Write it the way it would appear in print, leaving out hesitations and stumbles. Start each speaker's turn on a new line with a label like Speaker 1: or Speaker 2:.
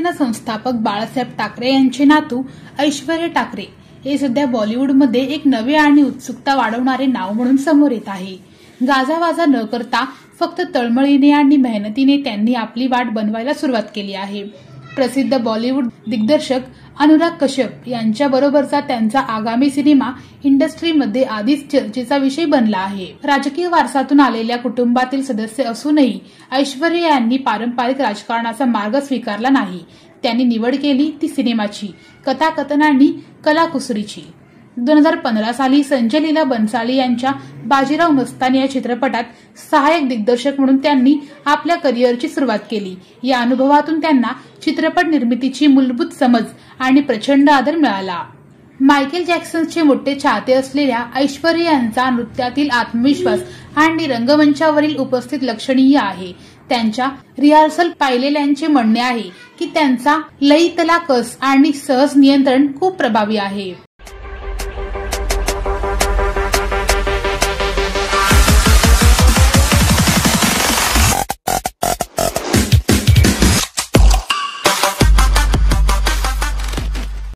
Speaker 1: शिवसेना संस्थापक बाळासाहेब ठाकरे यांचे नातू ऐश्वर्या ठाकरे हे सध्या बॉलिवूडमध्ये एक नवे आणि उत्सुकता वाढवणारे नाव म्हणून समोर येत आहे। गाजावाजा न करता फक्त तळमळीने आणि मेहनतीने त्यांनी आपली वाट बनवायला सुरुवात केली आहे। प्रसिद्ध बॉलिवूड दिग्दर्शक अनुराग कश्यप यांच्याबरोबरचा त्यांचा आगामी सिनेमा इंडस्ट्रीमध्ये आधीच चर्चेचा विषय बनला आहे। राजकीय वारसातून आलेल्या कुटुंबातील सदस्य असूनही ऐश्वर्या यांनी पारंपरिक राजकारणाचा मार्ग स्वीकारला नाही। त्यांनी निवड केली ती सिनेमाची, कथाकथन आणि कलाकुसरीची। 2015 साली संजय लीला बन्साली यांच्या बाजीराव मस्तानी या चित्रपटात सहाय्यक दिग्दर्शक म्हणून त्यांनी आपल्या करिअरची सुरुवात केली। या अनुभवातून त्यांना चित्रपट निर्मितीची मूलभूत समज आणि प्रचंड आदर मिळाला। मायकेल जॅक्सनचे मोठे चाहते असलेल्या ऐश्वर्या यांचा नृत्यातील आत्मविश्वास आणि रंगमंचावरील उपस्थित लक्षणीय आहे। त्यांच्या रिहर्सल पाहिलेल्यांचे म्हणणे आहे की त्यांचा लयीतला कस आणि सहज नियंत्रण खूप प्रभावी आहे।